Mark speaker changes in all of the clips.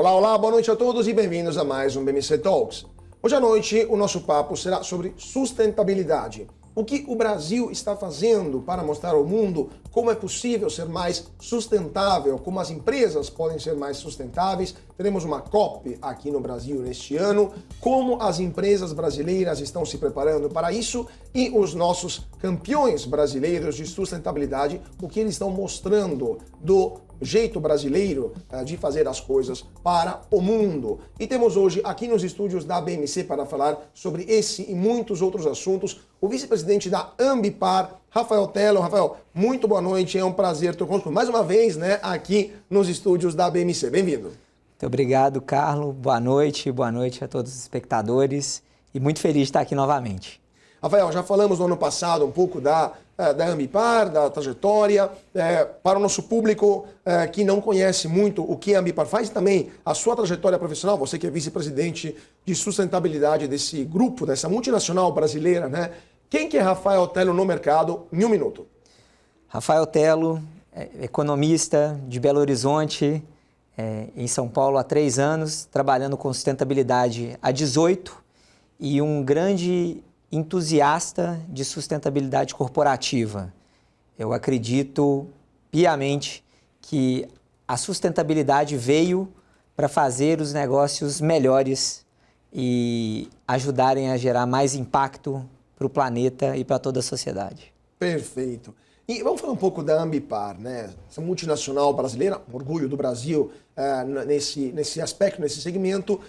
Speaker 1: Olá, olá, boa noite a todos e bem-vindos a mais um BMC Talks. Hoje à noite o nosso papo será sobre sustentabilidade. O que o Brasil está fazendo para mostrar ao mundo como é possível ser mais sustentável, como as empresas podem ser mais sustentáveis. Teremos uma COP aqui no Brasil neste ano, como as empresas brasileiras estão se preparando para isso e os nossos campeões brasileiros de sustentabilidade, o que eles estão mostrando do jeito brasileiro de fazer as coisas para o mundo. E temos hoje aqui nos estúdios da BMC para falar sobre esse e muitos outros assuntos o vice-presidente da Ambipar, Rafael Tello. Rafael, muito boa noite, é um prazer ter conosco mais uma vez, aqui nos estúdios da BMC. Bem-vindo.
Speaker 2: Muito obrigado, Carlos. Boa noite a todos os espectadores e muito feliz de estar aqui novamente.
Speaker 1: Rafael, já falamos no ano passado um pouco da Ambipar, da trajetória. Para o nosso público que não conhece muito o que a Ambipar faz e também a sua trajetória profissional, você que é vice-presidente de sustentabilidade desse grupo, dessa multinacional brasileira, Quem que é Rafael Tello no mercado em um minuto?
Speaker 2: Rafael Tello, economista de Belo Horizonte, em São Paulo há 3 anos, trabalhando com sustentabilidade há 18 e um grande entusiasta de sustentabilidade corporativa. Eu acredito piamente que a sustentabilidade veio para fazer os negócios melhores e ajudarem a gerar mais impacto para o planeta e para toda a sociedade.
Speaker 1: Perfeito. E vamos falar um pouco da Ambipar, Essa multinacional brasileira, orgulho do Brasil nesse aspecto, nesse segmento.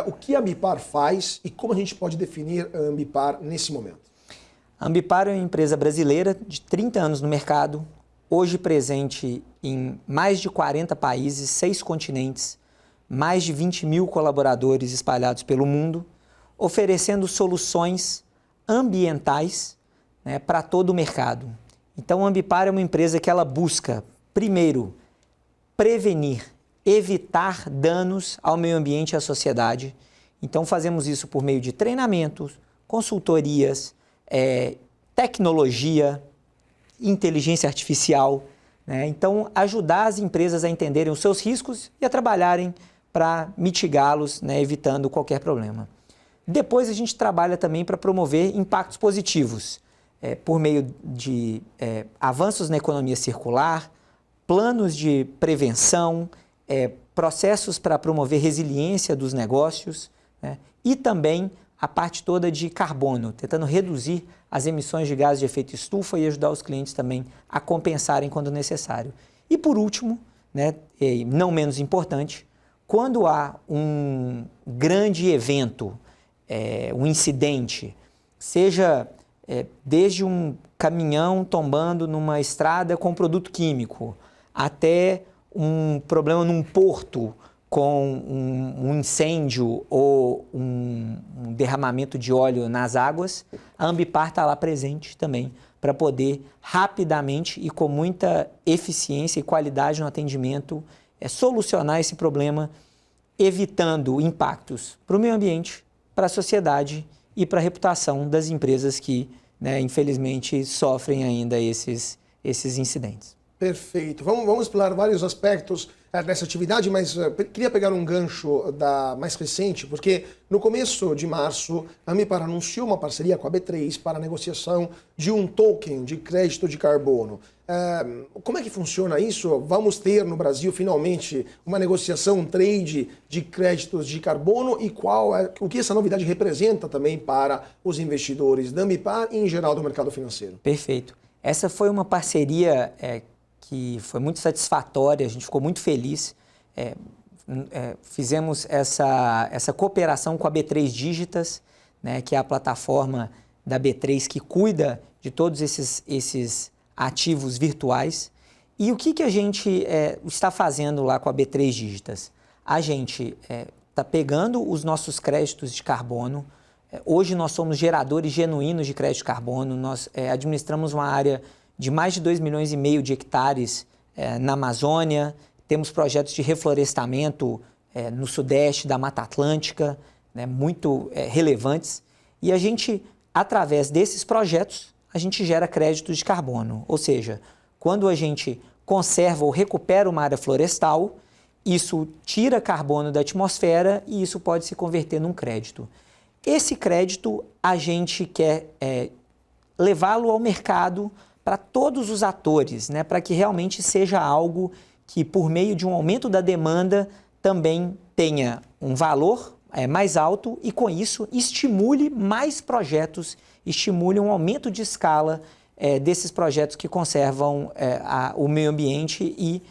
Speaker 1: O que a Ambipar faz e como a gente pode definir a Ambipar nesse momento?
Speaker 2: A Ambipar é uma empresa brasileira de 30 anos no mercado, hoje presente em mais de 40 países, 6 continentes, mais de 20 mil colaboradores espalhados pelo mundo, oferecendo soluções ambientais para todo o mercado. Então, a Ambipar é uma empresa que ela busca, primeiro, prevenir, evitar danos ao meio ambiente e à sociedade. Então, fazemos isso por meio de treinamentos, consultorias, tecnologia, inteligência artificial. Então, ajudar as empresas a entenderem os seus riscos e a trabalharem para mitigá-los, evitando qualquer problema. Depois, a gente trabalha também para promover impactos positivos, por meio de avanços na economia circular, planos de prevenção, processos para promover resiliência dos negócios, e também a parte toda de carbono, tentando reduzir as emissões de gases de efeito estufa e ajudar os clientes também a compensarem quando necessário. E por último, e não menos importante, quando há um grande evento, um incidente, seja desde um caminhão tombando numa estrada com produto químico, até um problema num porto com um incêndio ou um derramamento de óleo nas águas, a Ambipar está lá presente também para poder rapidamente e com muita eficiência e qualidade no atendimento solucionar esse problema, evitando impactos para o meio ambiente, para a sociedade e para a reputação das empresas que, infelizmente, sofrem ainda esses incidentes.
Speaker 1: Perfeito. Vamos explorar vários aspectos dessa atividade, mas queria pegar um gancho mais recente, porque no começo de março, a Ambipar anunciou uma parceria com a B3 para a negociação de um token de crédito de carbono. Como é que funciona isso? Vamos ter no Brasil, finalmente, uma negociação, um trade de créditos de carbono e o que essa novidade representa também para os investidores da Ambipar e, em geral, do mercado financeiro?
Speaker 2: Perfeito. Essa foi uma parceria que foi muito satisfatória, a gente ficou muito feliz. Fizemos essa cooperação com a B3 Digitas, que é a plataforma da B3 que cuida de todos esses ativos virtuais. E o que a gente está fazendo lá com a B3 Digitas? A gente está pegando os nossos créditos de carbono. Hoje nós somos geradores genuínos de crédito de carbono, nós administramos uma área de mais de 2,5 milhões de hectares na Amazônia, temos projetos de reflorestamento no sudeste da Mata Atlântica, muito relevantes, e a gente, através desses projetos, a gente gera créditos de carbono, ou seja, quando a gente conserva ou recupera uma área florestal, isso tira carbono da atmosfera e isso pode se converter num crédito. Esse crédito a gente quer levá-lo ao mercado para todos os atores, né, para que realmente seja algo que, por meio de um aumento da demanda, também tenha um valor mais alto e, com isso, estimule mais projetos, estimule um aumento de escala desses projetos que conservam o meio ambiente e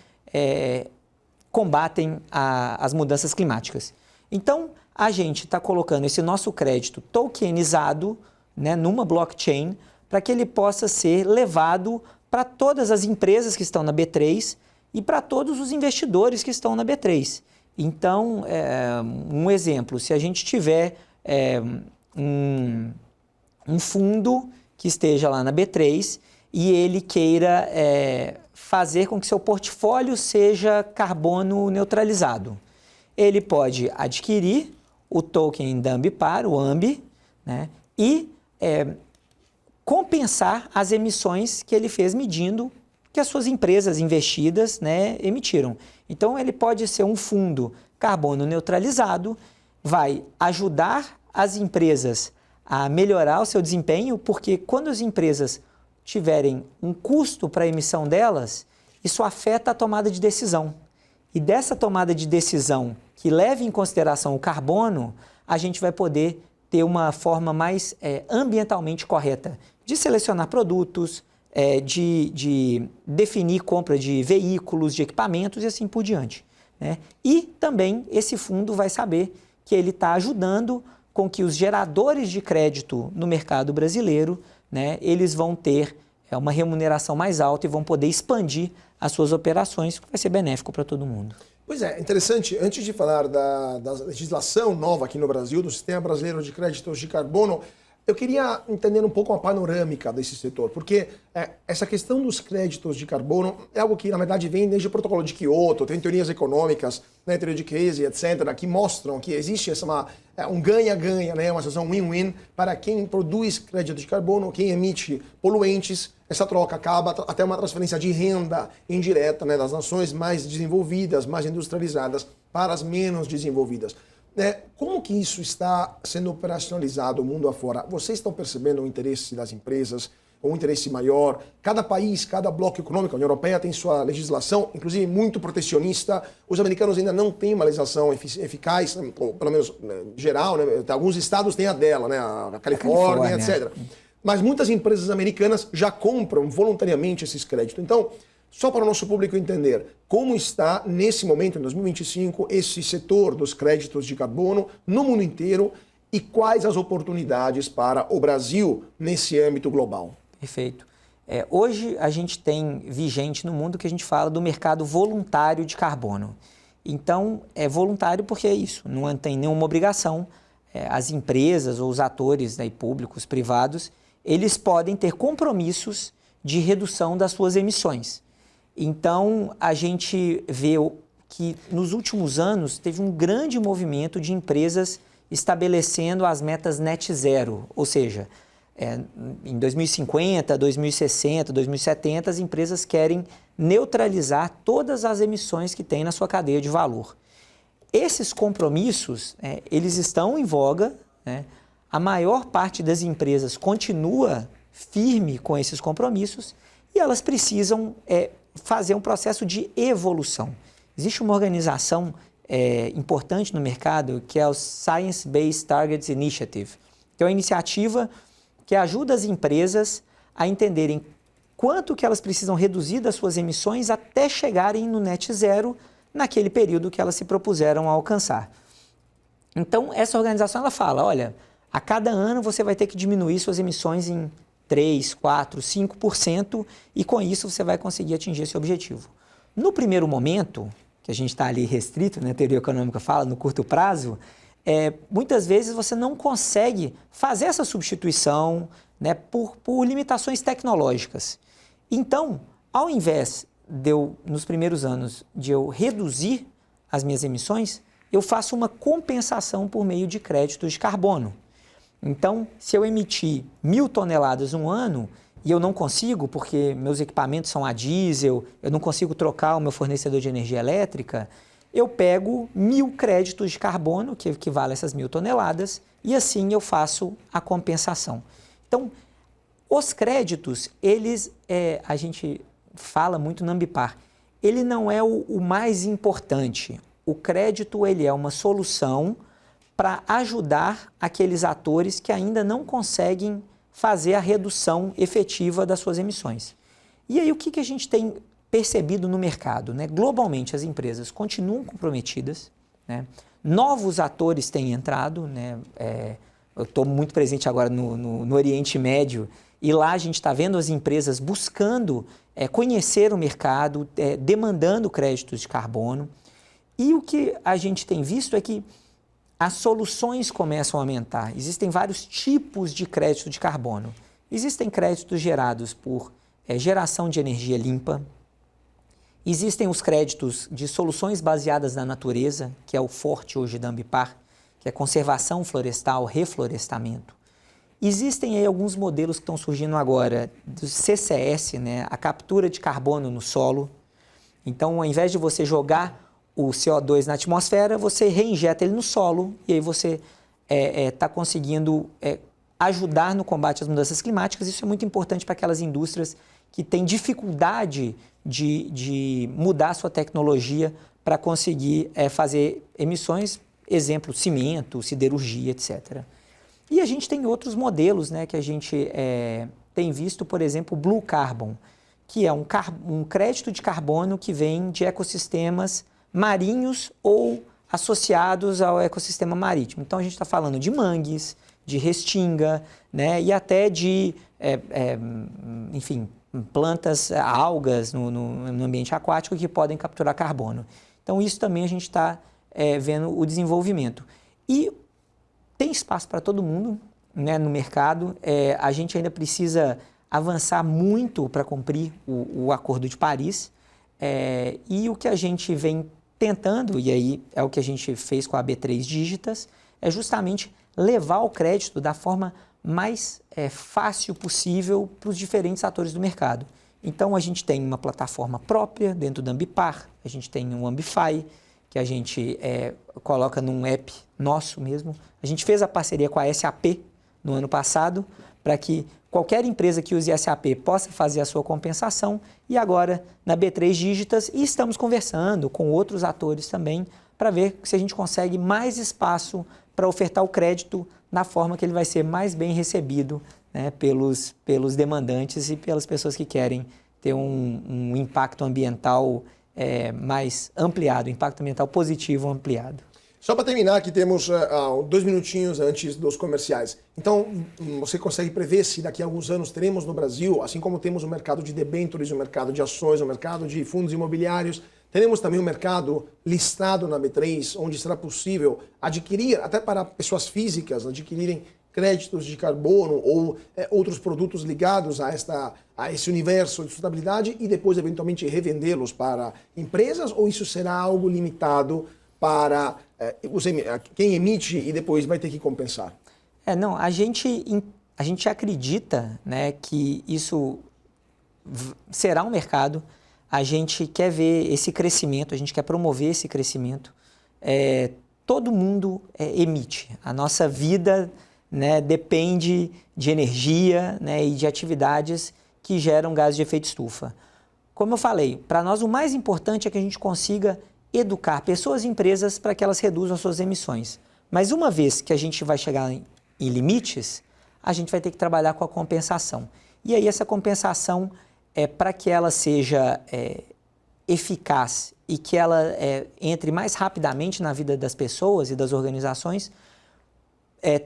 Speaker 2: combatem as mudanças climáticas. Então, a gente está colocando esse nosso crédito tokenizado, né, numa blockchain, para que ele possa ser levado para todas as empresas que estão na B3 e para todos os investidores que estão na B3. Então, um exemplo, se a gente tiver um fundo que esteja lá na B3 e ele queira fazer com que seu portfólio seja carbono neutralizado, ele pode adquirir o token da Ambipar, o AMB, né, e compensar as emissões que ele fez medindo que as suas empresas investidas, né, emitiram. Então, ele pode ser um fundo carbono neutralizado, vai ajudar as empresas a melhorar o seu desempenho, porque quando as empresas tiverem um custo para a emissão delas, isso afeta a tomada de decisão. E dessa tomada de decisão que leve em consideração o carbono, a gente vai poder ter uma forma mais ambientalmente correta de selecionar produtos, de definir compra de veículos, de equipamentos e assim por diante, né? E também esse fundo vai saber que ele está ajudando com que os geradores de crédito no mercado brasileiro, né, eles vão ter uma remuneração mais alta e vão poder expandir as suas operações, o que vai ser benéfico para todo mundo.
Speaker 1: Pois é, interessante. Antes de falar da legislação nova aqui no Brasil, do Sistema Brasileiro de Créditos de Carbono, eu queria entender um pouco a panorâmica desse setor, porque essa questão dos créditos de carbono é algo que, na verdade, vem desde o protocolo de Kyoto, tem teorias econômicas, né, teoria de crise, etc., que mostram que existe um ganha-ganha, né, uma situação win-win para quem produz crédito de carbono, quem emite poluentes. Essa troca acaba até uma transferência de renda indireta, né, das nações mais desenvolvidas, mais industrializadas, para as menos desenvolvidas. Como que isso está sendo operacionalizado mundo afora? Vocês estão percebendo o interesse das empresas, um interesse maior? Cada país, cada bloco econômico, a União Europeia tem sua legislação, inclusive muito protecionista. Os americanos ainda não têm uma legislação eficaz, ou pelo menos geral, né? Alguns estados têm a dela, né? A Califórnia, etc. Mas muitas empresas americanas já compram voluntariamente esses créditos. Então, só para o nosso público entender, como está, nesse momento, em 2025, esse setor dos créditos de carbono no mundo inteiro e quais as oportunidades para o Brasil nesse âmbito global?
Speaker 2: Perfeito. Hoje a gente tem vigente no mundo que a gente fala do mercado voluntário de carbono. Então, é voluntário porque é isso, não tem nenhuma obrigação. As empresas ou os atores, né, públicos, privados, eles podem ter compromissos de redução das suas emissões. Então, a gente vê que nos últimos anos teve um grande movimento de empresas estabelecendo as metas net zero, ou seja, em 2050, 2060, 2070, as empresas querem neutralizar todas as emissões que têm na sua cadeia de valor. Esses compromissos, eles estão em voga, né? A maior parte das empresas continua firme com esses compromissos e elas precisam fazer um processo de evolução. Existe uma organização importante no mercado que é o Science Based Targets Initiative, que é uma iniciativa que ajuda as empresas a entenderem quanto que elas precisam reduzir das suas emissões até chegarem no net zero naquele período que elas se propuseram a alcançar. Então, essa organização ela fala, olha, a cada ano você vai ter que diminuir suas emissões em 3, 4, 5% e com isso você vai conseguir atingir esse objetivo. No primeiro momento, que a gente está ali restrito, né, a teoria econômica fala, no curto prazo, muitas vezes você não consegue fazer essa substituição, né, por limitações tecnológicas. Então, ao invés de eu, nos primeiros anos, de eu reduzir as minhas emissões, eu faço uma compensação por meio de créditos de carbono. Então, se eu emitir 1.000 toneladas um ano e eu não consigo, porque meus equipamentos são a diesel, eu não consigo trocar o meu fornecedor de energia elétrica, eu pego 1.000 créditos de carbono, que equivale a essas 1.000 toneladas, e assim eu faço a compensação. Então, os créditos, eles, a gente fala muito no Ambipar, ele não é o mais importante. O crédito, ele é uma solução para ajudar aqueles atores que ainda não conseguem fazer a redução efetiva das suas emissões. E aí, o que a gente tem percebido no mercado, né? Globalmente, as empresas continuam comprometidas, né? Novos atores têm entrado, né? Eu estou muito presente agora no Oriente Médio, e lá a gente está vendo as empresas buscando conhecer o mercado, demandando créditos de carbono. E o que a gente tem visto é que as soluções começam a aumentar. Existem vários tipos de crédito de carbono. Existem créditos gerados por geração de energia limpa. Existem os créditos de soluções baseadas na natureza, que é o forte hoje da Ambipar, que é conservação florestal, reflorestamento. Existem aí alguns modelos que estão surgindo agora do CCS, né, a captura de carbono no solo. Então, ao invés de você jogar o CO2 na atmosfera, você reinjeta ele no solo e aí você está conseguindo ajudar no combate às mudanças climáticas. Isso é muito importante para aquelas indústrias que têm dificuldade de mudar a sua tecnologia para conseguir fazer emissões, exemplo, cimento, siderurgia, etc. E a gente tem outros modelos, né, que a gente tem visto, por exemplo, o Blue Carbon, que é um crédito de carbono que vem de ecossistemas marinhos ou associados ao ecossistema marítimo. Então, a gente está falando de mangues, de restinga, né, e até de, enfim, plantas, algas no ambiente aquático que podem capturar carbono. Então, isso também a gente está vendo o desenvolvimento. E tem espaço para todo mundo, né, no mercado. A gente ainda precisa avançar muito para cumprir o Acordo de Paris. E o que a gente vem tentando, e aí é o que a gente fez com a B3 Digitas, é justamente levar o crédito da forma mais fácil possível para os diferentes atores do mercado. Então, a gente tem uma plataforma própria dentro da Ambipar, a gente tem um Ambify, que a gente coloca num app nosso mesmo. A gente fez a parceria com a SAP no ano passado, para que qualquer empresa que use SAP possa fazer a sua compensação, e agora na B3 Digitas, e estamos conversando com outros atores também, para ver se a gente consegue mais espaço para ofertar o crédito na forma que ele vai ser mais bem recebido, né, pelos demandantes e pelas pessoas que querem ter um impacto ambiental mais ampliado, impacto ambiental positivo ampliado.
Speaker 1: Só para terminar, aqui temos 2 minutinhos antes dos comerciais. Então, você consegue prever se daqui a alguns anos teremos no Brasil, assim como temos o mercado de debêntures, o mercado de ações, o mercado de fundos imobiliários, teremos também um mercado listado na B3, onde será possível adquirir, até para pessoas físicas, adquirirem créditos de carbono ou outros produtos ligados a esse universo de sustentabilidade e depois, eventualmente, revendê-los para empresas, ou isso será algo limitado para quem emite e depois vai ter que compensar?
Speaker 2: Não, a gente acredita, né, que isso será um mercado. A gente quer ver esse crescimento, a gente quer promover esse crescimento. Todo mundo emite. A nossa vida, né, depende de energia, né, e de atividades que geram gases de efeito estufa. Como eu falei, para nós o mais importante é que a gente consiga educar pessoas e empresas para que elas reduzam as suas emissões. Mas uma vez que a gente vai chegar em limites, a gente vai ter que trabalhar com a compensação. E aí essa compensação, para que ela seja eficaz e que ela entre mais rapidamente na vida das pessoas e das organizações,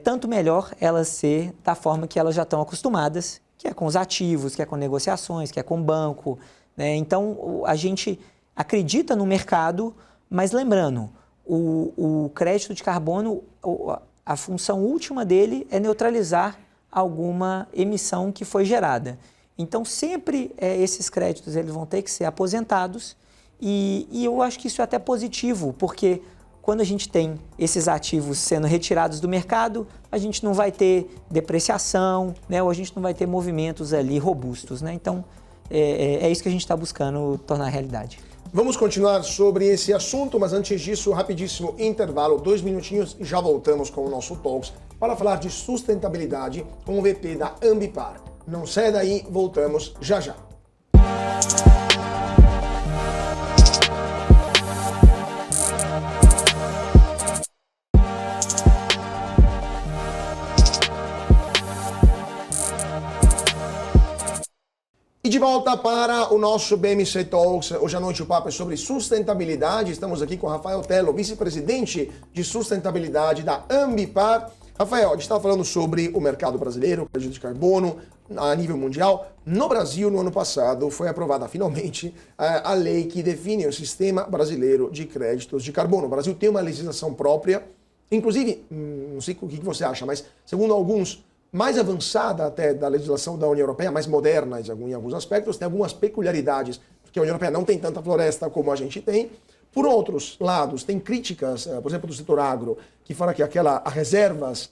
Speaker 2: tanto melhor ela ser da forma que elas já estão acostumadas, que é com os ativos, que é com negociações, que é com banco, né? Então, a gente acredita no mercado, mas lembrando, o crédito de carbono, a função última dele é neutralizar alguma emissão que foi gerada. Então, sempre esses créditos eles vão ter que ser aposentados e eu acho que isso é até positivo, porque quando a gente tem esses ativos sendo retirados do mercado, a gente não vai ter depreciação, né, ou a gente não vai ter movimentos ali robustos, né? Então, é isso que a gente está buscando tornar realidade.
Speaker 1: Vamos continuar sobre esse assunto, mas antes disso, rapidíssimo intervalo, 2 minutinhos e já voltamos com o nosso Talks para falar de sustentabilidade com o VP da Ambipar. Não sai daí, voltamos já já. E de volta para o nosso BMC Talks. Hoje à noite o papo é sobre sustentabilidade. Estamos aqui com Rafael Tello, vice-presidente de sustentabilidade da Ambipar. Rafael, a gente estava falando sobre o mercado brasileiro, o crédito de carbono a nível mundial. No Brasil, no ano passado, foi aprovada finalmente a lei que define o sistema brasileiro de créditos de carbono. O Brasil tem uma legislação própria, inclusive, não sei o que você acha, mas segundo alguns, mais avançada até da legislação da União Europeia, mais moderna em alguns aspectos, tem algumas peculiaridades, porque a União Europeia não tem tanta floresta como a gente tem. Por outros lados, tem críticas, por exemplo, do setor agro, que fala que as reservas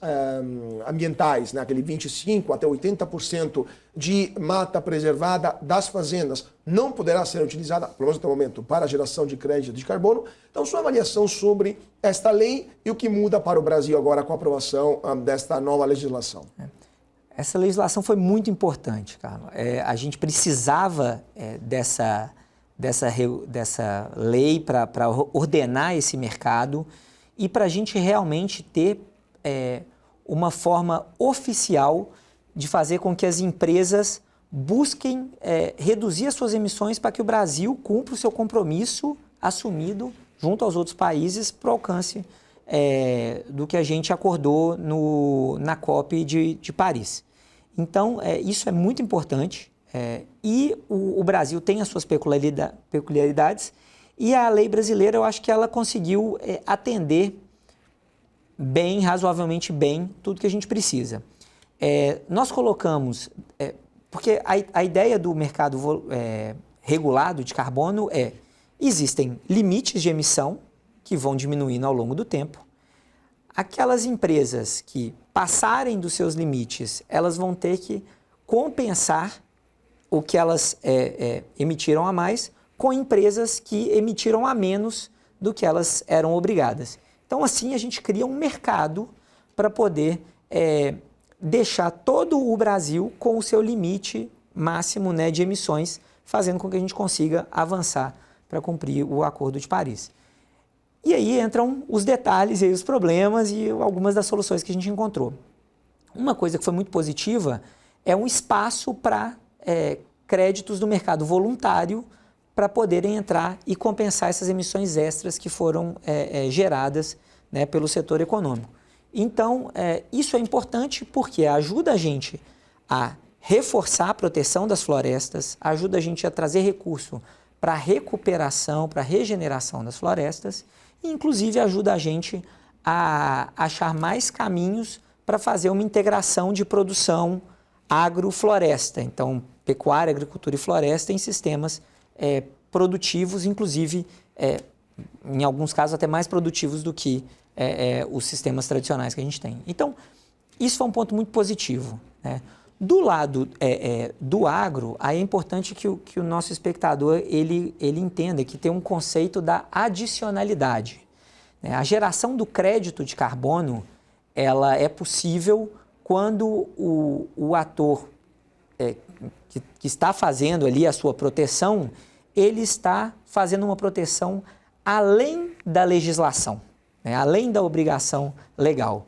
Speaker 1: ambientais, né, aquele 25% até 80% de mata preservada das fazendas, não poderá ser utilizada, pelo menos até o momento, para a geração de crédito de carbono. Então, sua avaliação sobre esta lei e o que muda para o Brasil agora com a aprovação desta nova legislação.
Speaker 2: Essa legislação foi muito importante, Carlos. A gente precisava dessa lei para ordenar esse mercado e para a gente realmente ter uma forma oficial de fazer com que as empresas busquem reduzir as suas emissões para que o Brasil cumpra o seu compromisso assumido junto aos outros países para o alcance do que a gente acordou na COP de Paris. Então, isso é muito importante. E o Brasil tem as suas peculiaridades e a lei brasileira, eu acho que ela conseguiu atender bem, razoavelmente bem, tudo que a gente precisa. Nós colocamos, porque a ideia do mercado regulado de carbono existem limites de emissão que vão diminuindo ao longo do tempo. Aquelas empresas que passarem dos seus limites, elas vão ter que compensar o que elas emitiram a mais com empresas que emitiram a menos do que elas eram obrigadas. Então, assim, a gente cria um mercado para poder deixar todo o Brasil com o seu limite máximo, né, de emissões, fazendo com que a gente consiga avançar para cumprir o Acordo de Paris. E aí entram os detalhes e os problemas e algumas das soluções que a gente encontrou. Uma coisa que foi muito positiva é um espaço para créditos do mercado voluntário para poderem entrar e compensar essas emissões extras que foram geradas, né, pelo setor econômico. Então, isso é importante porque ajuda a gente a reforçar a proteção das florestas, ajuda a gente a trazer recurso para a recuperação, para a regeneração das florestas e, inclusive, ajuda a gente a achar mais caminhos para fazer uma integração de produção agrofloresta. Então, pecuária, agricultura e floresta em sistemas produtivos, inclusive, em alguns casos, até mais produtivos do que os sistemas tradicionais que a gente tem. Então, isso foi um ponto muito positivo, né? Do lado do agro, aí é importante que o nosso espectador ele entenda que tem um conceito da adicionalidade, né? A geração do crédito de carbono ela é possível quando o ator que está fazendo ali a sua proteção, ele está fazendo uma proteção além da legislação, né? Além da obrigação legal.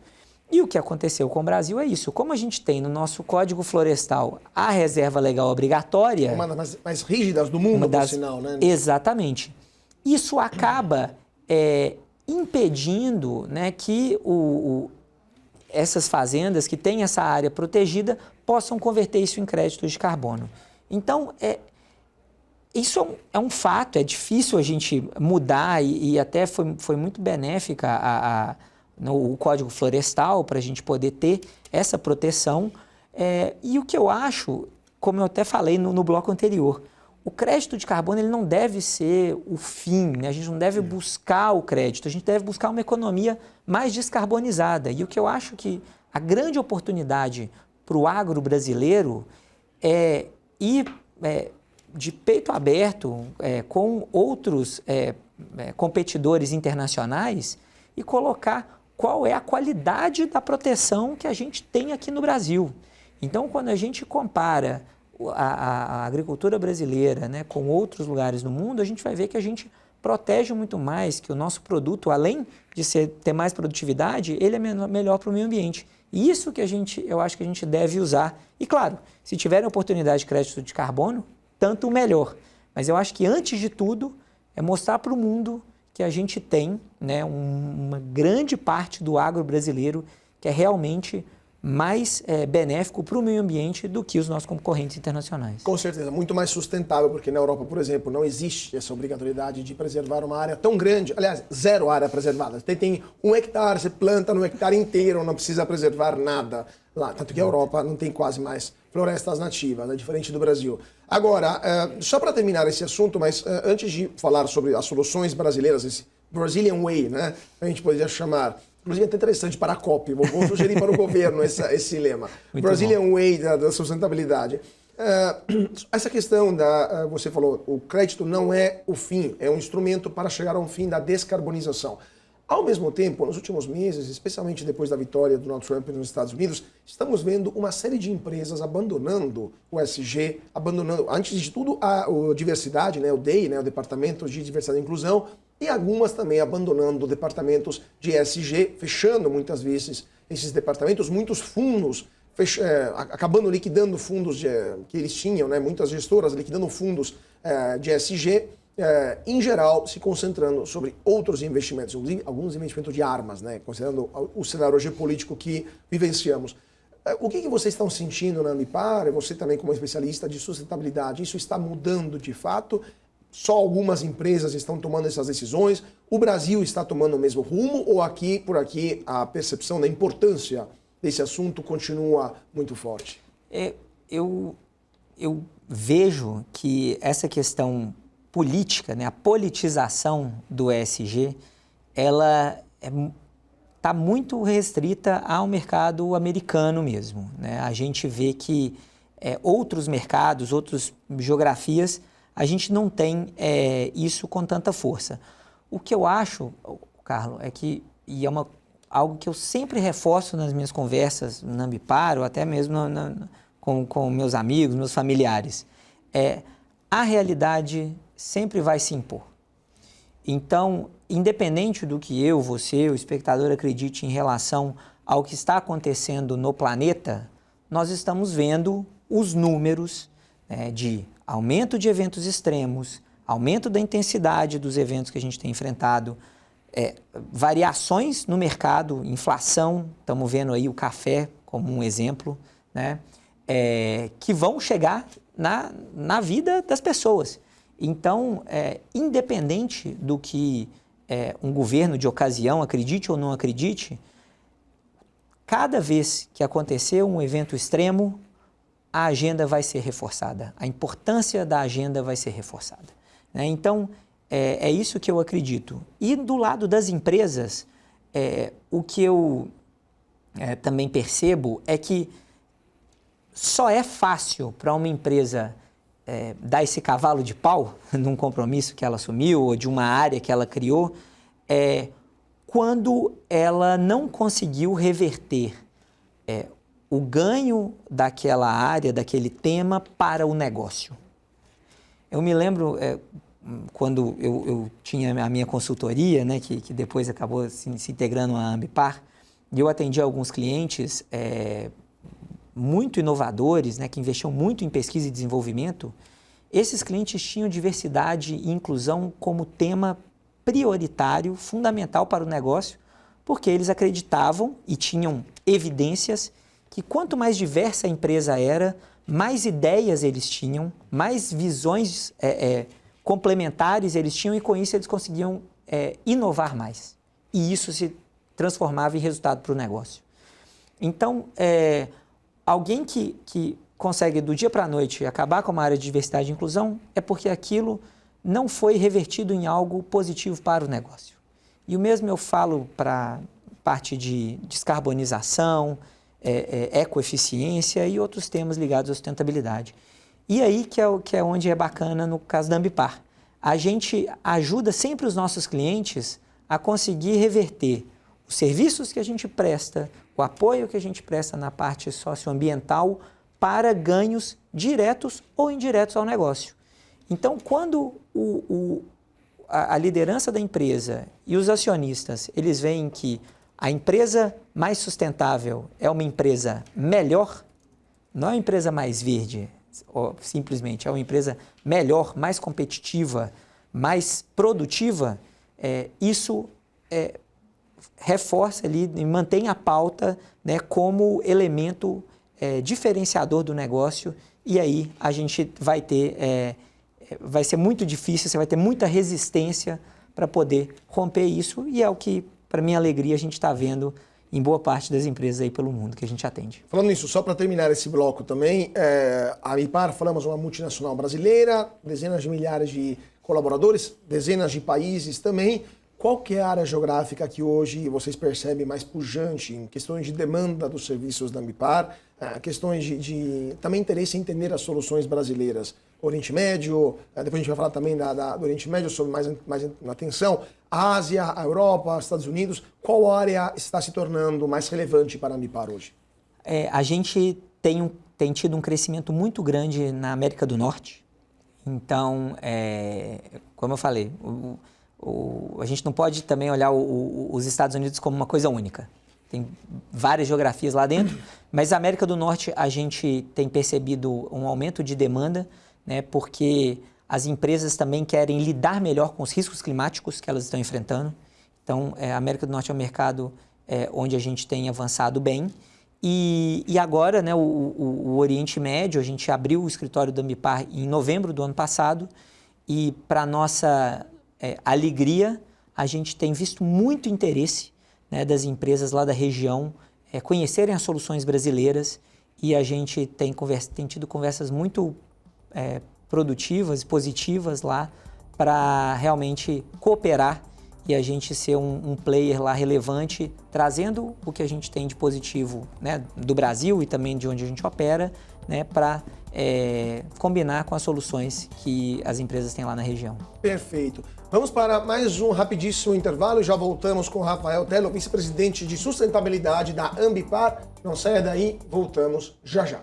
Speaker 2: E o que aconteceu com o Brasil é isso. Como a gente tem no nosso Código Florestal a reserva legal obrigatória...
Speaker 1: Uma das mais rígidas do mundo, por sinal, né?
Speaker 2: Exatamente. Isso acaba impedindo, né, que essas fazendas que têm essa área protegida possam converter isso em créditos de carbono. Então, isso é um fato, é difícil a gente mudar e até foi muito benéfica o Código Florestal para a gente poder ter essa proteção. E o que eu acho, como eu até falei no bloco anterior, o crédito de carbono ele não deve ser o fim, né? A gente não deve buscar o crédito, a gente deve buscar uma economia mais descarbonizada. E o que eu acho que a grande oportunidade para o agro brasileiro é ir de peito aberto com outros competidores internacionais e colocar qual é a qualidade da proteção que a gente tem aqui no Brasil. Então, quando a gente compara a agricultura brasileira, né, com outros lugares do mundo, a gente vai ver que a gente protege muito mais, que o nosso produto, além de ter mais produtividade, ele é melhor para o meio ambiente. E isso que eu acho que a gente deve usar. E claro, se tiverem oportunidade de crédito de carbono, tanto melhor. Mas eu acho que antes de tudo é mostrar para o mundo que a gente tem, né, uma grande parte do agro brasileiro que é realmente mais benéfico para o meio ambiente do que os nossos concorrentes internacionais.
Speaker 1: Com certeza, muito mais sustentável, porque na Europa, por exemplo, não existe essa obrigatoriedade de preservar uma área tão grande, aliás, zero área preservada. Você tem 1 hectare, você planta no hectare inteiro, não precisa preservar nada lá. Tanto que a Europa não tem quase mais florestas nativas, né, diferente do Brasil. Agora, só para terminar esse assunto, mas antes de falar sobre as soluções brasileiras, esse Brazilian Way, né, a gente poderia chamar. Inclusive é até interessante para a COP, vou sugerir para o governo esse lema. Muito Brazilian bom. Way da sustentabilidade. Essa questão você falou, o crédito não é o fim, é um instrumento para chegar a um fim da descarbonização. Ao mesmo tempo, nos últimos meses, especialmente depois da vitória do Donald Trump nos Estados Unidos, estamos vendo uma série de empresas abandonando o ESG, abandonando, antes de tudo, a diversidade, né, o DEI, né, o Departamento de Diversidade e Inclusão, e algumas também abandonando departamentos de ESG, fechando muitas vezes esses departamentos, muitos fundos, acabando liquidando fundos que eles tinham, né, muitas gestoras liquidando fundos de ESG, em geral se concentrando sobre outros investimentos, inclusive alguns investimentos de armas, né, considerando o cenário geopolítico que vivenciamos. O que vocês estão sentindo na Ambipar, você também como especialista de sustentabilidade, isso está mudando de fato? Só algumas empresas estão tomando essas decisões? O Brasil está tomando o mesmo rumo ou por aqui, a percepção da importância desse assunto continua muito forte?
Speaker 2: Eu vejo que essa questão política, né, a politização do ESG, ela está muito restrita ao mercado americano mesmo, né? A gente vê que outros mercados, outras geografias, a gente não tem isso com tanta força. O que eu acho, Carlos, é que, e é algo que eu sempre reforço nas minhas conversas na Ambipar, ou até mesmo com meus amigos, meus familiares, a realidade sempre vai se impor. Então, independente do que você, o espectador, acredite em relação ao que está acontecendo no planeta, nós estamos vendo os números de aumento de eventos extremos, aumento da intensidade dos eventos que a gente tem enfrentado, variações no mercado, inflação, estamos vendo aí o café como um exemplo, né, que vão chegar na vida das pessoas. Então, independente do que um governo de ocasião acredite ou não acredite, cada vez que acontecer um evento extremo, a agenda vai ser reforçada, a importância da agenda vai ser reforçada, né? Então, é isso que eu acredito. E do lado das empresas, o que eu também percebo é que só é fácil para uma empresa dar esse cavalo de pau num compromisso que ela assumiu ou de uma área que ela criou, quando ela não conseguiu reverter o ganho daquela área, daquele tema para o negócio. Eu me lembro quando eu tinha a minha consultoria, né, que depois acabou se integrando à Ambipar, e eu atendi alguns clientes muito inovadores, né, que investiam muito em pesquisa e desenvolvimento. Esses clientes tinham diversidade e inclusão como tema prioritário, fundamental para o negócio, porque eles acreditavam e tinham evidências que quanto mais diversa a empresa era, mais ideias eles tinham, mais visões complementares eles tinham e com isso eles conseguiam inovar mais. E isso se transformava em resultado para o negócio. Então, alguém que consegue do dia para a noite acabar com uma área de diversidade e inclusão é porque aquilo não foi revertido em algo positivo para o negócio. E o mesmo eu falo para parte de descarbonização, ecoeficiência e outros temas ligados à sustentabilidade. E aí que é onde é bacana no caso da Ambipar. A gente ajuda sempre os nossos clientes a conseguir reverter os serviços que a gente presta, o apoio que a gente presta na parte socioambiental para ganhos diretos ou indiretos ao negócio. Então, quando a liderança da empresa e os acionistas, eles veem que a empresa mais sustentável é uma empresa melhor, não é uma empresa mais verde, simplesmente é uma empresa melhor, mais competitiva, mais produtiva, isso reforça ali e mantém a pauta, né, como elemento diferenciador do negócio, e aí a gente vai ter, vai ser muito difícil, você vai ter muita resistência para poder romper isso, e é o que, para minha alegria, a gente está vendo em boa parte das empresas aí pelo mundo que a gente atende.
Speaker 1: Falando nisso, só para terminar esse bloco também, a Ambipar, falamos, uma multinacional brasileira, dezenas de milhares de colaboradores, dezenas de países também. Qual que é a área geográfica que hoje vocês percebem mais pujante em questões de demanda dos serviços da Ambipar, questões de também interesse em entender as soluções brasileiras? Oriente Médio, depois a gente vai falar também do Oriente Médio, sobre mais atenção, a Ásia, a Europa, os Estados Unidos. Qual área está se tornando mais relevante para a Ambipar hoje?
Speaker 2: A gente tem tido um crescimento muito grande na América do Norte. Então, como eu falei, a gente não pode também olhar os Estados Unidos como uma coisa única. Tem várias geografias lá dentro, mas a América do Norte a gente tem percebido um aumento de demanda, né, porque as empresas também querem lidar melhor com os riscos climáticos que elas estão enfrentando. Então, a América do Norte é um mercado onde a gente tem avançado bem. E agora, né, o Oriente Médio, a gente abriu o escritório da Ambipar em novembro do ano passado, e para nossa alegria, a gente tem visto muito interesse, né, das empresas lá da região conhecerem as soluções brasileiras, e a gente tem tido conversas muito produtivas e positivas lá para realmente cooperar e a gente ser um player lá relevante, trazendo o que a gente tem de positivo, né, do Brasil e também de onde a gente opera, né, para combinar com as soluções que as empresas têm lá na região.
Speaker 1: Perfeito. Vamos para mais um rapidíssimo intervalo e já voltamos com o Rafael Tello, vice-presidente de sustentabilidade da Ambipar. Não saia daí, voltamos já já.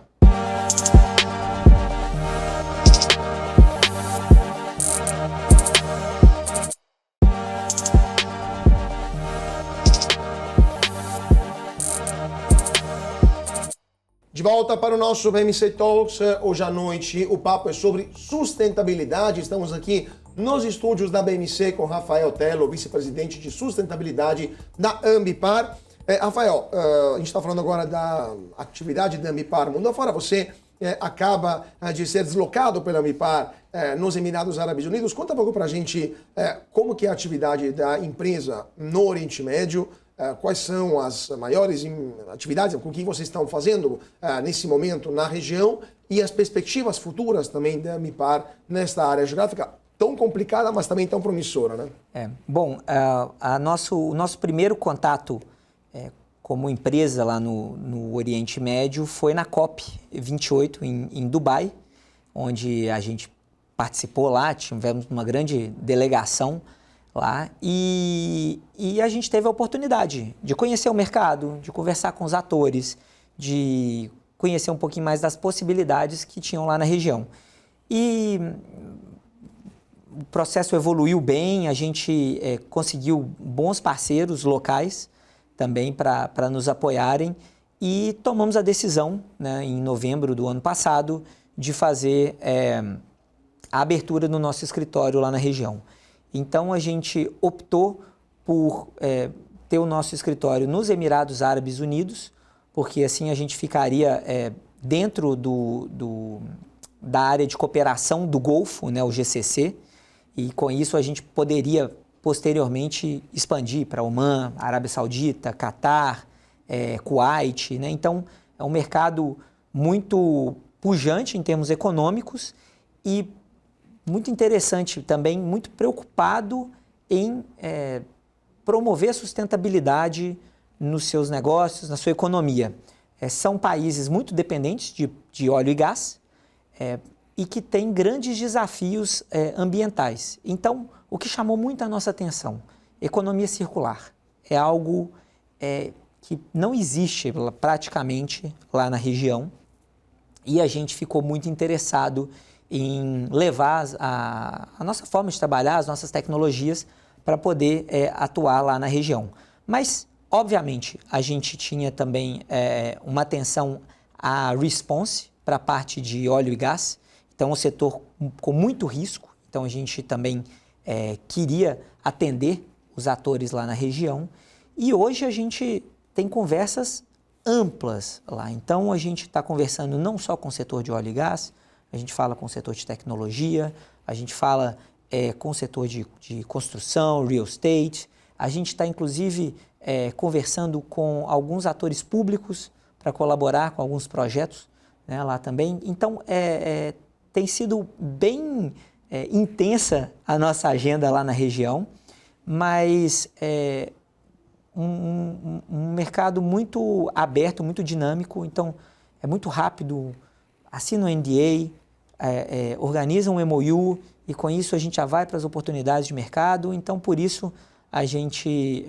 Speaker 1: De volta para o nosso BMC Talks. Hoje à noite o papo é sobre sustentabilidade. Estamos aqui nos estúdios da BMC com Rafael Tello, vice-presidente de sustentabilidade da Ambipar. Rafael, a gente está falando agora da atividade da Ambipar mundo afora. Você acaba de ser deslocado pela Ambipar nos Emirados Árabes Unidos. Conta um pouco para a gente como que é a atividade da empresa no Oriente Médio. Quais são as maiores atividades, com que vocês estão fazendo nesse momento na região e as perspectivas futuras também da Ambipar nesta área geográfica tão complicada, mas também tão promissora, né?
Speaker 2: Bom, o nosso primeiro contato como empresa lá no Oriente Médio foi na COP28 em Dubai, onde a gente participou lá, tivemos uma grande delegação lá e a gente teve a oportunidade de conhecer o mercado, de conversar com os atores, de conhecer um pouquinho mais das possibilidades que tinham lá na região. E o processo evoluiu bem, a gente conseguiu bons parceiros locais também para nos apoiarem e tomamos a decisão, né, em novembro do ano passado de fazer a abertura do nosso escritório lá na região. Então, a gente optou por ter o nosso escritório nos Emirados Árabes Unidos, porque assim a gente ficaria dentro da área de cooperação do Golfo, né, o GCC, e com isso a gente poderia posteriormente expandir para Omã, Arábia Saudita, Catar, Kuwait, né? Então, é um mercado muito pujante em termos econômicos e muito interessante também, muito preocupado em promover a sustentabilidade nos seus negócios, na sua economia. São países muito dependentes de óleo e gás e que tem grandes desafios ambientais. Então, o que chamou muito a nossa atenção, economia circular, é algo que não existe praticamente lá na região, e a gente ficou muito interessado em levar a nossa forma de trabalhar, as nossas tecnologias, para poder atuar lá na região. Mas, obviamente, a gente tinha também uma atenção à response para a parte de óleo e gás. Então, o setor com muito risco. Então, a gente também queria atender os atores lá na região. E hoje a gente tem conversas amplas lá. Então, a gente está conversando não só com o setor de óleo e gás, a gente fala com o setor de tecnologia, a gente fala com o setor de construção, real estate. A gente está, inclusive, conversando com alguns atores públicos para colaborar com alguns projetos, né, lá também. Então, tem sido bem intensa a nossa agenda lá na região, mas um mercado muito aberto, muito dinâmico. Então, é muito rápido, assina um NDA, organiza um MOU e com isso a gente já vai para as oportunidades de mercado. Então, por isso, a gente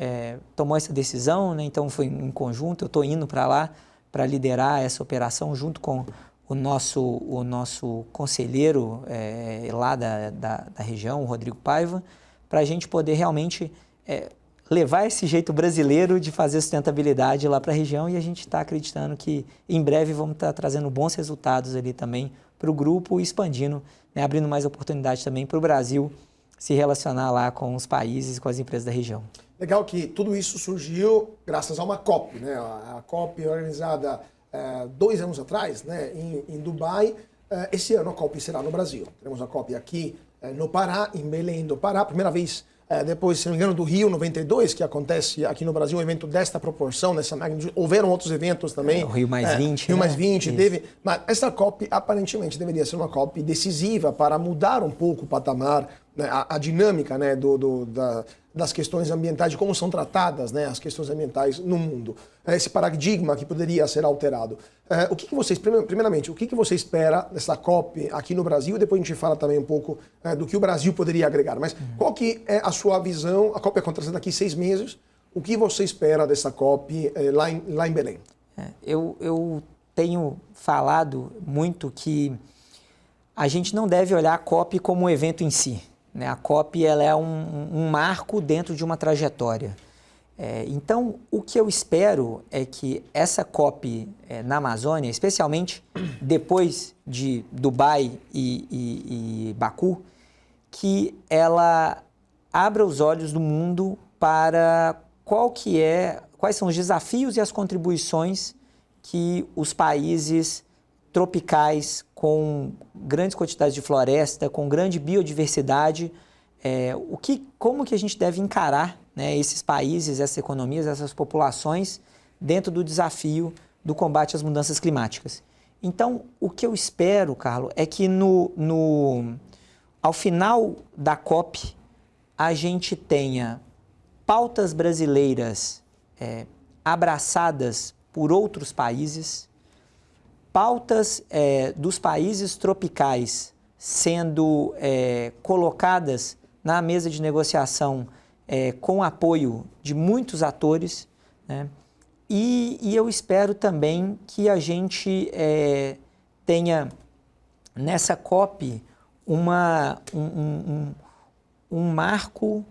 Speaker 2: tomou essa decisão, né? Então, foi em conjunto, eu estou indo para lá para liderar essa operação junto com o nosso conselheiro lá da região, o Rodrigo Paiva, para a gente poder realmente levar esse jeito brasileiro de fazer sustentabilidade lá para a região, e a gente está acreditando que em breve vamos estar trazendo bons resultados ali também para o grupo e expandindo, né, abrindo mais oportunidades também para o Brasil se relacionar lá com os países e com as empresas da região.
Speaker 1: Legal que tudo isso surgiu graças a uma COP, né? A COP organizada 2 anos atrás, né, em Dubai. Esse ano a COP será no Brasil. Teremos a COP aqui no Pará, em Belém do Pará, primeira vez depois, se não me engano, do Rio 92, que acontece aqui no Brasil, um evento desta proporção, dessa magnitude. Houveram outros eventos também.
Speaker 2: O Rio Mais 20.
Speaker 1: Rio
Speaker 2: né?
Speaker 1: Mais 20 teve. Mas essa COP, aparentemente, deveria ser uma COP decisiva para mudar um pouco o patamar, né, a dinâmica, né, das questões ambientais, de como são tratadas, né, as questões ambientais no mundo. Esse paradigma que poderia ser alterado. O que vocês, primeiramente, o que você espera dessa COP aqui no Brasil? Depois a gente fala também um pouco do que o Brasil poderia agregar. Mas qual que é a sua visão? A COP acontece daqui 6 meses. O que você espera dessa COP lá em Belém?
Speaker 2: Eu tenho falado muito que a gente não deve olhar a COP como um evento em si, né? A COP ela é um marco dentro de uma trajetória. Então, o que eu espero é que essa COP na Amazônia, especialmente depois de Dubai e Baku, que ela abra os olhos do mundo para quais são os desafios e as contribuições que os países tropicais com grandes quantidades de floresta, com grande biodiversidade, como que a gente deve encarar, né, esses países, essas economias, essas populações dentro do desafio do combate às mudanças climáticas. Então, o que eu espero, Carlos, é que ao final da COP a gente tenha pautas brasileiras abraçadas por outros países, pautas dos países tropicais sendo colocadas na mesa de negociação com apoio de muitos atores, né? E eu espero também que a gente tenha nessa COP um marco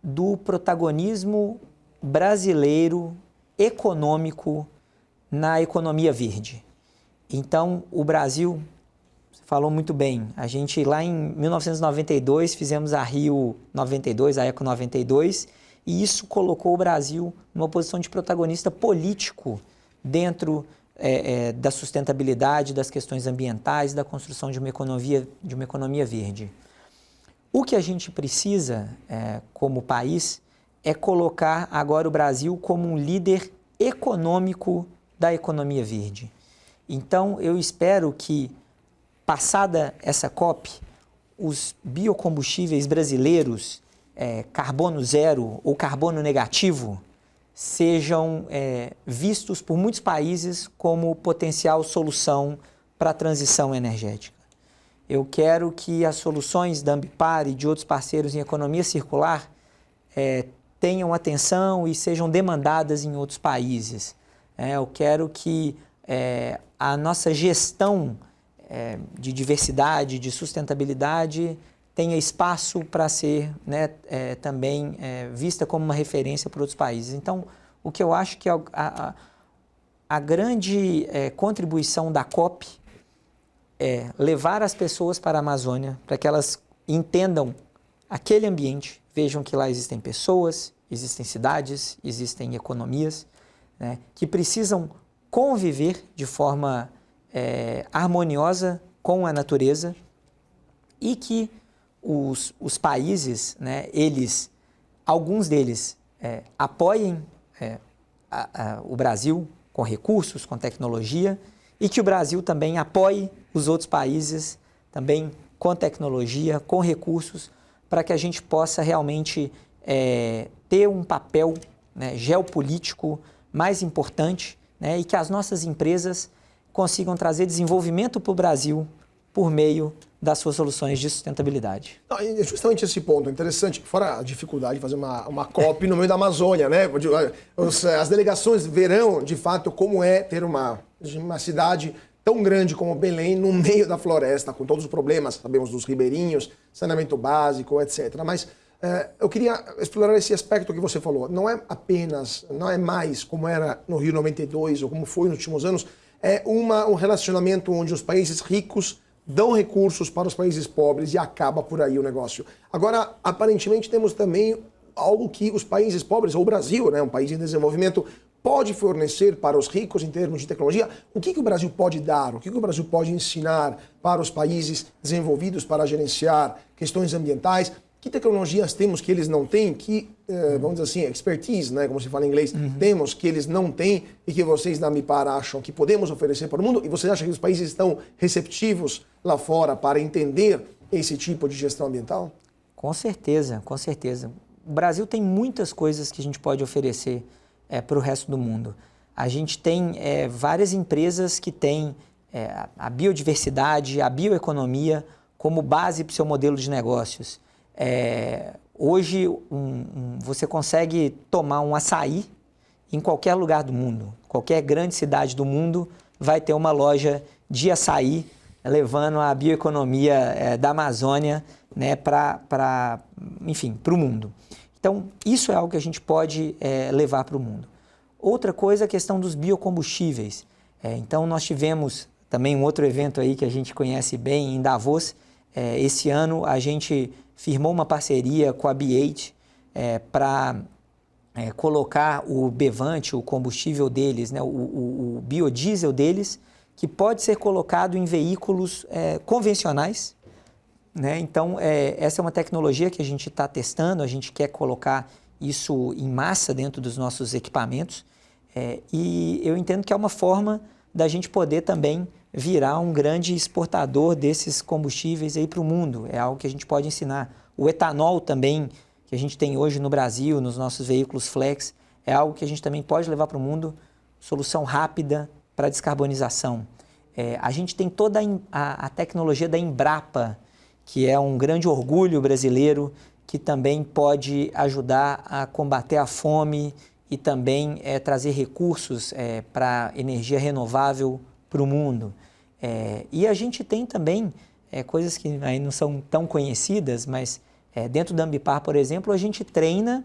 Speaker 2: do protagonismo brasileiro econômico na economia verde. Então, o Brasil, você falou muito bem, a gente lá em 1992 fizemos a Rio 92, a Eco 92, e isso colocou o Brasil numa posição de protagonista político dentro da sustentabilidade, das questões ambientais, da construção de uma economia verde. O que a gente precisa, como país, é colocar agora o Brasil como um líder econômico da economia verde. Então, eu espero que, passada essa COP, os biocombustíveis brasileiros, carbono zero ou carbono negativo, sejam vistos por muitos países como potencial solução para a transição energética. Eu quero que as soluções da Ambipar e de outros parceiros em economia circular tenham atenção e sejam demandadas em outros países. Eu quero que a nossa gestão de diversidade, de sustentabilidade, tenha espaço para ser também vista como uma referência para outros países. Então, o que eu acho que a grande contribuição da COP é levar as pessoas para a Amazônia, para que elas entendam aquele ambiente, vejam que lá existem pessoas, existem cidades, existem economias, né, que precisam conviver de forma harmoniosa com a natureza e que os países, né, alguns deles apoiem o Brasil com recursos, com tecnologia, e que o Brasil também apoie os outros países também com tecnologia, com recursos, para que a gente possa realmente ter um papel, né, geopolítico mais importante, né, e que as nossas empresas consigam trazer desenvolvimento para o Brasil por meio das suas soluções de sustentabilidade.
Speaker 1: Não, é justamente esse ponto interessante, fora a dificuldade de fazer uma COP no meio da Amazônia, né? As delegações verão, de fato, como é ter uma cidade tão grande como Belém no meio da floresta, com todos os problemas, sabemos dos ribeirinhos, saneamento básico, etc. Mas eu queria explorar esse aspecto que você falou. Não é mais como era no Rio 92 ou como foi nos últimos anos, um relacionamento onde os países ricos dão recursos para os países pobres e acaba por aí o negócio. Agora, aparentemente, temos também algo que os países pobres, ou o Brasil, né, um país em desenvolvimento, pode fornecer para os ricos em termos de tecnologia. O que o Brasil pode dar? O que o Brasil pode ensinar para os países desenvolvidos para gerenciar questões ambientais? Que tecnologias temos que eles não têm, que, vamos dizer assim, expertise, né, como se fala em inglês, temos que eles não têm e que vocês da Ambipar acham que podemos oferecer para o mundo? E vocês acham que os países estão receptivos lá fora para entender esse tipo de gestão ambiental?
Speaker 2: Com certeza, com certeza. O Brasil tem muitas coisas que a gente pode oferecer para o resto do mundo. A gente tem várias empresas que têm a biodiversidade, a bioeconomia como base para o seu modelo de negócios. Hoje você consegue tomar um açaí em qualquer lugar do mundo. Qualquer grande cidade do mundo vai ter uma loja de açaí levando a bioeconomia da Amazônia, né, para o mundo. Então, isso é algo que a gente pode levar para o mundo. Outra coisa é a questão dos biocombustíveis. Então, nós tivemos também um outro evento aí que a gente conhece bem em Davos. Esse ano, a gente firmou uma parceria com a B8 para colocar o Bevante, o combustível deles, né, o biodiesel deles, que pode ser colocado em veículos convencionais. Né? Então, essa é uma tecnologia que a gente está testando, a gente quer colocar isso em massa dentro dos nossos equipamentos e eu entendo que é uma forma da gente poder também virar um grande exportador desses combustíveis aí para o mundo. É algo que a gente pode ensinar. O etanol também, que a gente tem hoje no Brasil, nos nossos veículos flex, é algo que a gente também pode levar para o mundo, solução rápida para a descarbonização. A gente tem toda a tecnologia da Embrapa, que é um grande orgulho brasileiro, que também pode ajudar a combater a fome e também trazer recursos para energia renovável para o mundo. E a gente tem também coisas que aí não são tão conhecidas, mas dentro da Ambipar, por exemplo, a gente treina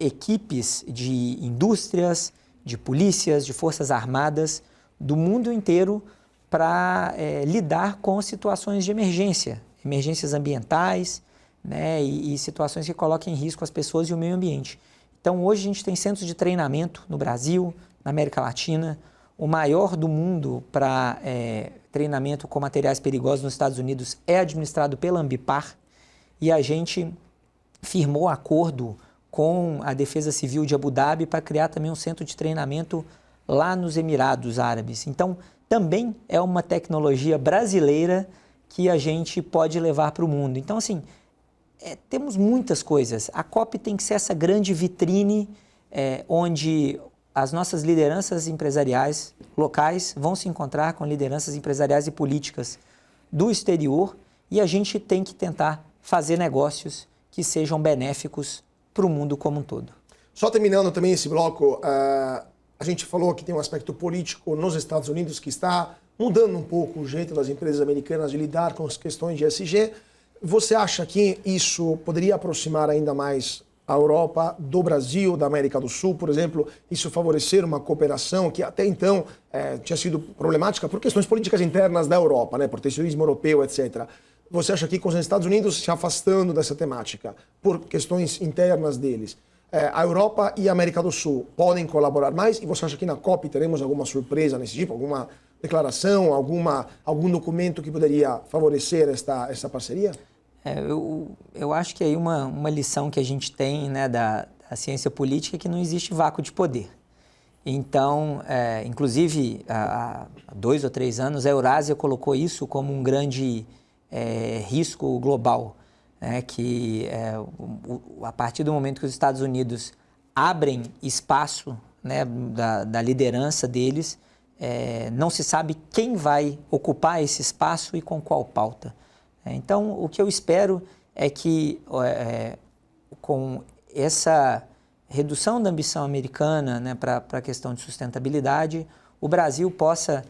Speaker 2: equipes de indústrias, de polícias, de forças armadas do mundo inteiro para lidar com situações de emergência, emergências ambientais, né, e situações que coloquem em risco as pessoas e o meio ambiente. Então, hoje a gente tem centros de treinamento no Brasil, na América Latina. O maior do mundo para treinamento com materiais perigosos nos Estados Unidos é administrado pela Ambipar e a gente firmou acordo com a Defesa Civil de Abu Dhabi para criar também um centro de treinamento lá nos Emirados Árabes. Então, também é uma tecnologia brasileira que a gente pode levar para o mundo. Então, assim, temos muitas coisas. A COP tem que ser essa grande vitrine onde as nossas lideranças empresariais locais vão se encontrar com lideranças empresariais e políticas do exterior e a gente tem que tentar fazer negócios que sejam benéficos para o mundo como um todo.
Speaker 1: Só terminando também esse bloco, a gente falou que tem um aspecto político nos Estados Unidos que está mudando um pouco o jeito das empresas americanas de lidar com as questões de ESG. Você acha que isso poderia aproximar ainda mais a Europa do Brasil, da América do Sul, por exemplo, isso favorecer uma cooperação que até então tinha sido problemática por questões políticas internas da Europa, né, protecionismo europeu, etc. Você acha que com os Estados Unidos se afastando dessa temática por questões internas deles, a Europa e a América do Sul podem colaborar mais? E você acha que na COP teremos alguma surpresa nesse tipo, alguma declaração, algum documento que poderia favorecer essa parceria?
Speaker 2: Eu acho que aí uma lição que a gente tem, né, da ciência política é que não existe vácuo de poder. Então, inclusive, há 2 ou 3 anos, a Eurásia colocou isso como um grande risco global, né, que a partir do momento que os Estados Unidos abrem espaço, né, da liderança deles, não se sabe quem vai ocupar esse espaço e com qual pauta. Então, o que eu espero é que, com essa redução da ambição americana, né, para a questão de sustentabilidade, o Brasil possa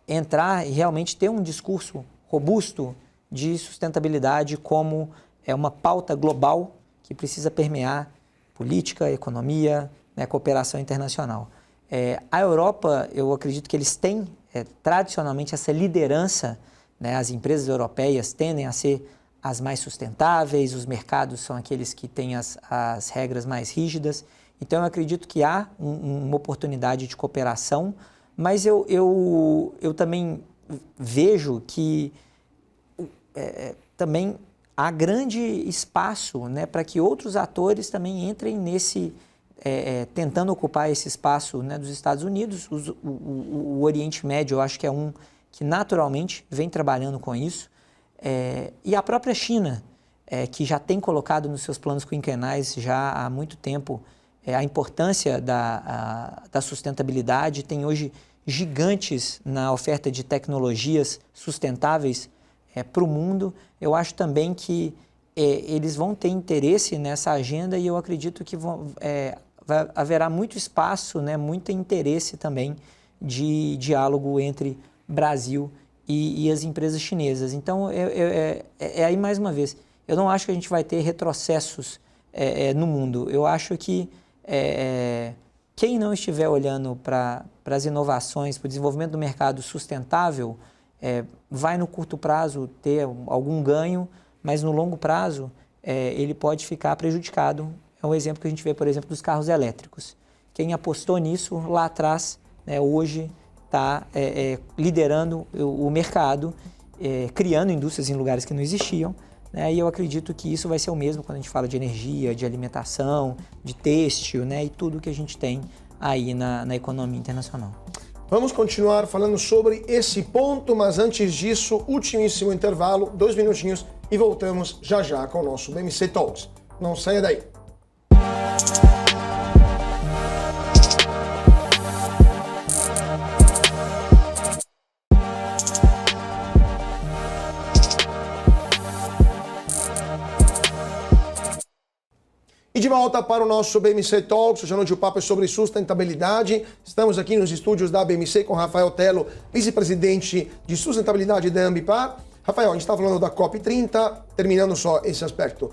Speaker 2: entrar e realmente ter um discurso robusto de sustentabilidade como uma pauta global que precisa permear política, economia, né, cooperação internacional. A Europa, eu acredito que eles têm tradicionalmente essa liderança, né, as empresas europeias tendem a ser as mais sustentáveis, os mercados são aqueles que têm as regras mais rígidas. Então, eu acredito que há uma oportunidade de cooperação, mas eu também vejo que também há grande espaço, né, para que outros atores também entrem nesse, tentando ocupar esse espaço, né, dos Estados Unidos. O Oriente Médio, eu acho que é um que naturalmente vem trabalhando com isso, e a própria China, que já tem colocado nos seus planos quinquenais já há muito tempo a importância da sustentabilidade, tem hoje gigantes na oferta de tecnologias sustentáveis para o mundo. Eu acho também que eles vão ter interesse nessa agenda e eu acredito que haverá muito espaço, né, muito interesse também de diálogo entre Brasil e as empresas chinesas. Então, aí mais uma vez, eu não acho que a gente vai ter retrocessos no mundo. Eu acho que quem não estiver olhando para as inovações, para o desenvolvimento do mercado sustentável, vai no curto prazo ter algum ganho, mas no longo prazo ele pode ficar prejudicado. É um exemplo que a gente vê, por exemplo, dos carros elétricos. Quem apostou nisso lá atrás, né, hoje está liderando o mercado, criando indústrias em lugares que não existiam, né, e eu acredito que isso vai ser o mesmo quando a gente fala de energia, de alimentação, de têxtil, né, e tudo que a gente tem aí na economia internacional.
Speaker 1: Vamos continuar falando sobre esse ponto, mas antes disso, ultimíssimo intervalo, 2 minutinhos e voltamos já já com o nosso BMC Talks. Não saia daí. E de volta para o nosso BMC Talks, hoje à noite o papo é sobre sustentabilidade. Estamos aqui nos estúdios da BMC com Rafael Tello, vice-presidente de sustentabilidade da Ambipar. Rafael, a gente está falando da COP30, terminando só esse aspecto.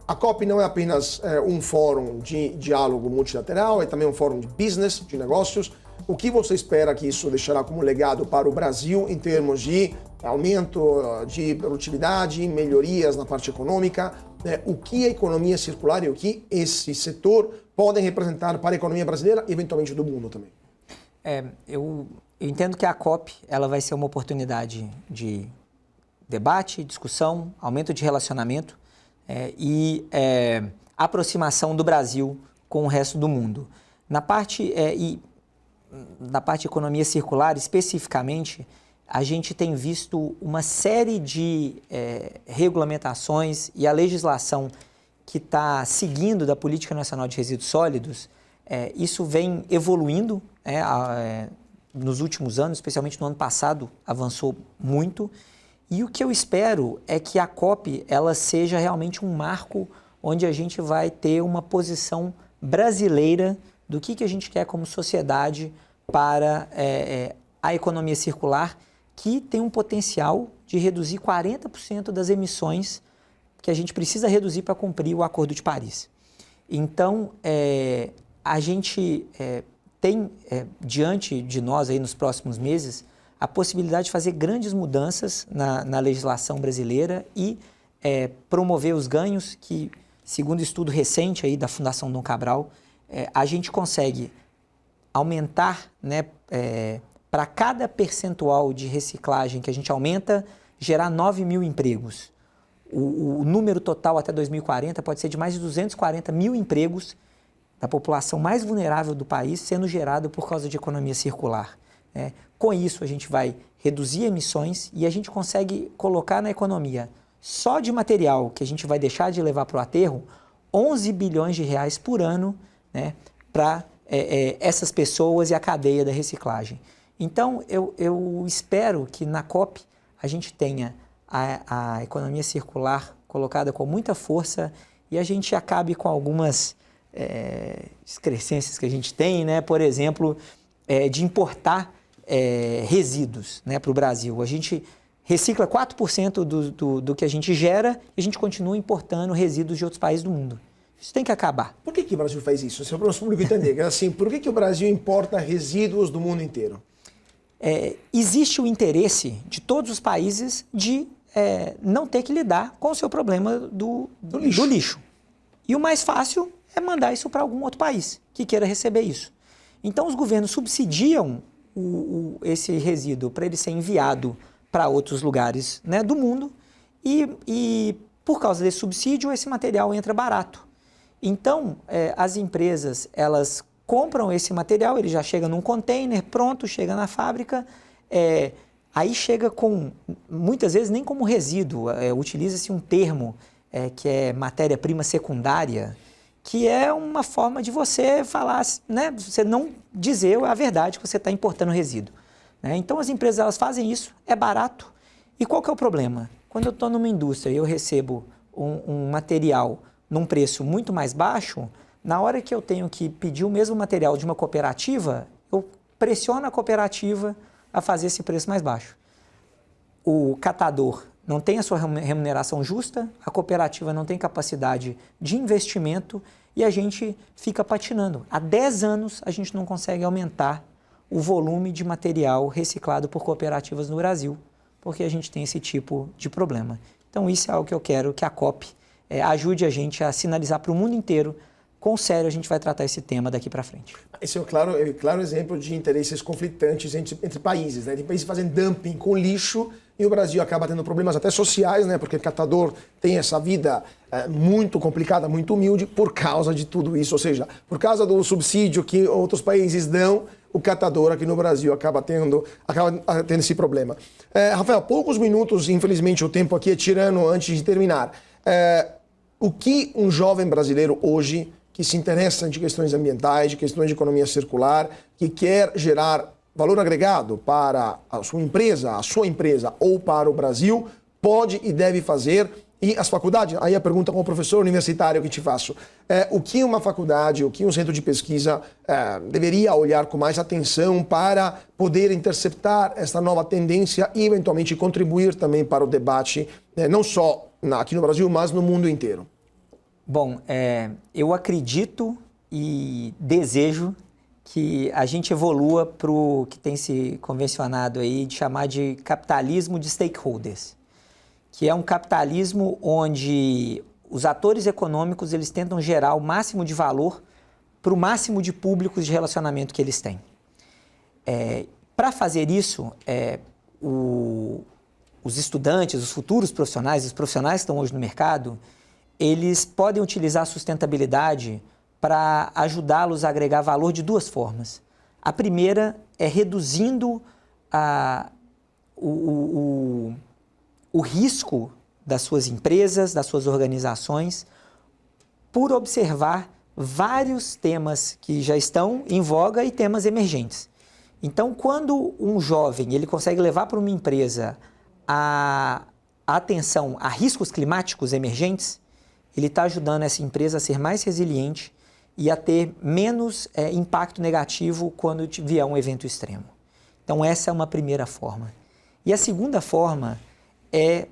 Speaker 1: A COP não é apenas um fórum de diálogo multilateral, é também um fórum de business, de negócios. O que você espera que isso deixará como legado para o Brasil em termos de aumento de produtividade, melhorias na parte econômica? O que a economia circular e o que esse setor podem representar para a economia brasileira e eventualmente do mundo também?
Speaker 2: Eu entendo que a COP ela vai ser uma oportunidade de debate, discussão, aumento de relacionamento e aproximação do Brasil com o resto do mundo. Na parte economia circular, especificamente, a gente tem visto uma série de regulamentações e a legislação que está seguindo da Política Nacional de Resíduos Sólidos, isso vem evoluindo, nos últimos anos, especialmente no ano passado, avançou muito. E o que eu espero é que a COP ela seja realmente um marco onde a gente vai ter uma posição brasileira do que a gente quer como sociedade para a economia circular, que tem um potencial de reduzir 40% das emissões que a gente precisa reduzir para cumprir o Acordo de Paris. Então, a gente tem diante de nós aí nos próximos meses a possibilidade de fazer grandes mudanças na legislação brasileira e promover os ganhos que, segundo estudo recente aí da Fundação Dom Cabral, a gente consegue aumentar, né, para cada percentual de reciclagem que a gente aumenta, gerar 9 mil empregos. O número total até 2040 pode ser de mais de 240 mil empregos da população mais vulnerável do país sendo gerado por causa de economia circular. Com isso, a gente vai reduzir emissões e a gente consegue colocar na economia, só de material que a gente vai deixar de levar para o aterro, 11 bilhões de reais por ano, né, para essas pessoas e a cadeia da reciclagem. Então, eu espero que na COP a gente tenha a economia circular colocada com muita força e a gente acabe com algumas excrescências que a gente tem, né? Por exemplo, de importar resíduos, né, para o Brasil. A gente recicla 4% do que a gente gera e a gente continua importando resíduos de outros países do mundo. Isso tem que acabar.
Speaker 1: Por que o Brasil faz isso? Só para o nosso público entender. Assim, por que o Brasil importa resíduos do mundo inteiro?
Speaker 2: Existe o interesse de todos os países de não ter que lidar com o seu problema do lixo. E o mais fácil é mandar isso para algum outro país que queira receber isso. Então, os governos subsidiam esse resíduo para ele ser enviado para outros lugares, né, do mundo e, por causa desse subsídio, esse material entra barato. Então, as empresas, elas compram esse material, ele já chega num container, pronto, chega na fábrica, aí chega com, muitas vezes, nem como resíduo, utiliza-se um termo que é matéria-prima secundária, que é uma forma de você falar, né, você não dizer a verdade que você está importando resíduo. Né? Então, as empresas elas fazem isso, é barato. E qual que é o problema? Quando eu estou numa indústria e eu recebo um material num preço muito mais baixo, na hora que eu tenho que pedir o mesmo material de uma cooperativa, eu pressiono a cooperativa a fazer esse preço mais baixo. O catador não tem a sua remuneração justa, a cooperativa não tem capacidade de investimento e a gente fica patinando. Há 10 anos a gente não consegue aumentar o volume de material reciclado por cooperativas no Brasil, porque a gente tem esse tipo de problema. Então isso é algo que eu quero que a COP ajude a gente a sinalizar para o mundo inteiro quão sério a gente vai tratar esse tema daqui para frente.
Speaker 1: Esse é um claro exemplo de interesses conflitantes entre países, né? Tem países fazendo dumping com lixo e o Brasil acaba tendo problemas até sociais, né? Porque o catador tem essa vida muito complicada, muito humilde por causa de tudo isso. Ou seja, por causa do subsídio que outros países dão, o catador aqui no Brasil acaba tendo esse problema. Rafael, poucos minutos, infelizmente o tempo aqui é tirano antes de terminar. O que um jovem brasileiro hoje que se interessa de questões ambientais, de questões de economia circular, que quer gerar valor agregado para a sua empresa ou para o Brasil, pode e deve fazer? E as faculdades? Aí a pergunta como professor universitário que te faço. O que uma faculdade, o que um centro de pesquisa deveria olhar com mais atenção para poder interceptar essa nova tendência e eventualmente contribuir também para o debate, não só aqui no Brasil, mas no mundo inteiro?
Speaker 2: Bom, eu acredito e desejo que a gente evolua para o que tem se convencionado aí de chamar de capitalismo de stakeholders, que é um capitalismo onde os atores econômicos eles tentam gerar o máximo de valor para o máximo de públicos de relacionamento que eles têm. Para fazer isso, os estudantes, os futuros profissionais, os profissionais que estão hoje no mercado, eles podem utilizar a sustentabilidade para ajudá-los a agregar valor de duas formas. A primeira é reduzindo o risco das suas empresas, das suas organizações, por observar vários temas que já estão em voga e temas emergentes. Então, quando um jovem ele consegue levar para uma empresa a atenção a riscos climáticos emergentes, ele está ajudando essa empresa a ser mais resiliente e a ter menos impacto negativo quando vier um evento extremo. Então, essa é uma primeira forma. E a segunda forma é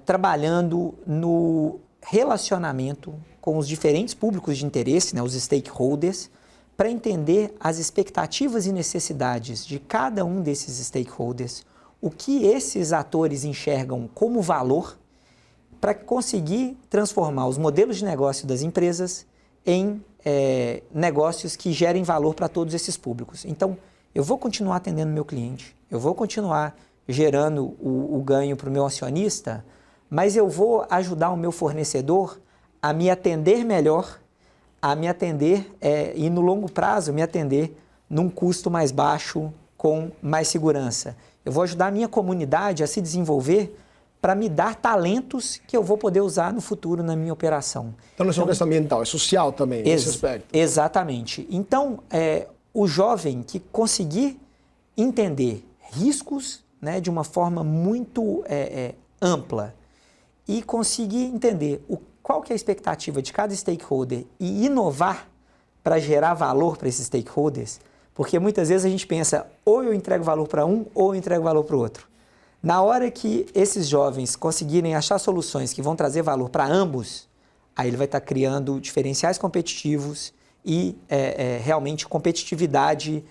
Speaker 2: trabalhando no relacionamento com os diferentes públicos de interesse, né, os stakeholders, para entender as expectativas e necessidades de cada um desses stakeholders, o que esses atores enxergam como valor, para conseguir transformar os modelos de negócio das empresas em negócios que gerem valor para todos esses públicos. Então, eu vou continuar atendendo meu cliente, eu vou continuar gerando o ganho para o meu acionista, mas eu vou ajudar o meu fornecedor a me atender melhor, a me atender e no longo prazo me atender num custo mais baixo, com mais segurança. Eu vou ajudar a minha comunidade a se desenvolver para me dar talentos que eu vou poder usar no futuro na minha operação.
Speaker 1: Então não é só questão ambiental, é social também, nesse aspecto.
Speaker 2: Exatamente. Então, o jovem que conseguir entender riscos, né, de uma forma muito ampla e conseguir entender qual que é a expectativa de cada stakeholder e inovar para gerar valor para esses stakeholders, porque muitas vezes a gente pensa, ou eu entrego valor para um, ou eu entrego valor para o outro. Na hora que esses jovens conseguirem achar soluções que vão trazer valor para ambos, aí ele vai estar criando diferenciais competitivos e realmente competitividade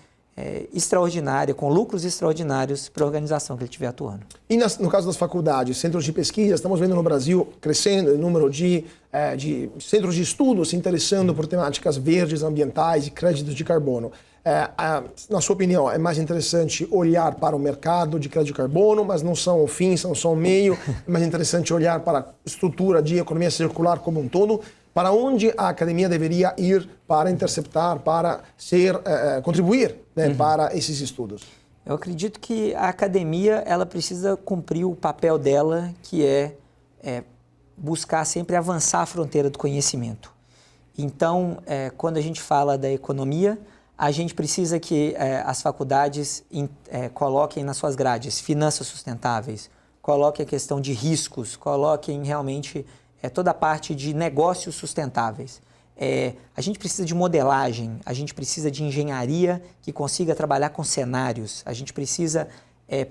Speaker 2: extraordinária, com lucros extraordinários para a organização que ele estiver atuando. E
Speaker 1: no caso das faculdades, centros de pesquisa, estamos vendo no Brasil crescendo o número de centros de estudo se interessando por temáticas verdes, ambientais e créditos de carbono. Na sua opinião, é mais interessante olhar para o mercado de crédito de carbono, mas não são o fim, são só o meio. É mais interessante olhar para a estrutura de economia circular como um todo. Para onde a academia deveria ir para interceptar, para contribuir, né, para esses estudos?
Speaker 2: Eu acredito que a academia ela precisa cumprir o papel dela, que é buscar sempre avançar a fronteira do conhecimento. Então, quando a gente fala da economia, a gente precisa que as faculdades coloquem nas suas grades finanças sustentáveis, coloquem a questão de riscos, coloquem realmente toda a parte de negócios sustentáveis. A gente precisa de modelagem, a gente precisa de engenharia que consiga trabalhar com cenários, a gente precisa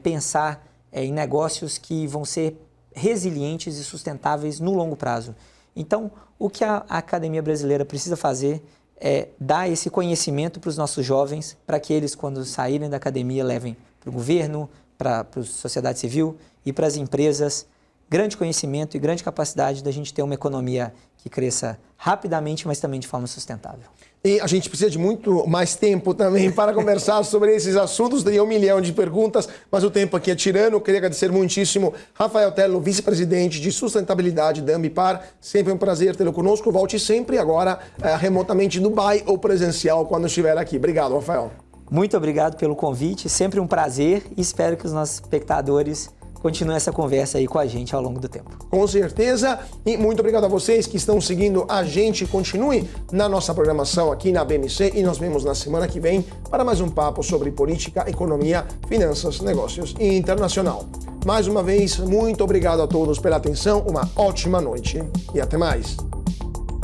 Speaker 2: pensar em negócios que vão ser resilientes e sustentáveis no longo prazo. Então, o que a academia brasileira precisa fazer é dar esse conhecimento para os nossos jovens, para que eles, quando saírem da academia, levem para o governo, para a sociedade civil e para as empresas grande conhecimento e grande capacidade da gente ter uma economia que cresça rapidamente, mas também de forma sustentável.
Speaker 1: E a gente precisa de muito mais tempo também para conversar sobre esses assuntos. Teria 1 milhão de perguntas, mas o tempo aqui é tirano. Eu queria agradecer muitíssimo Rafael Tello, vice-presidente de sustentabilidade da Ambipar. Sempre um prazer tê-lo conosco. Volte sempre agora remotamente em Dubai ou presencial quando estiver aqui. Obrigado, Rafael.
Speaker 2: Muito obrigado pelo convite. Sempre um prazer e espero que os nossos espectadores continue essa conversa aí com a gente ao longo do tempo.
Speaker 1: Com certeza. E muito obrigado a vocês que estão seguindo a gente. Continue na nossa programação aqui na BMC e nós vemos na semana que vem para mais um papo sobre política, economia, finanças, negócios e internacional. Mais uma vez, muito obrigado a todos pela atenção, uma ótima noite e até mais.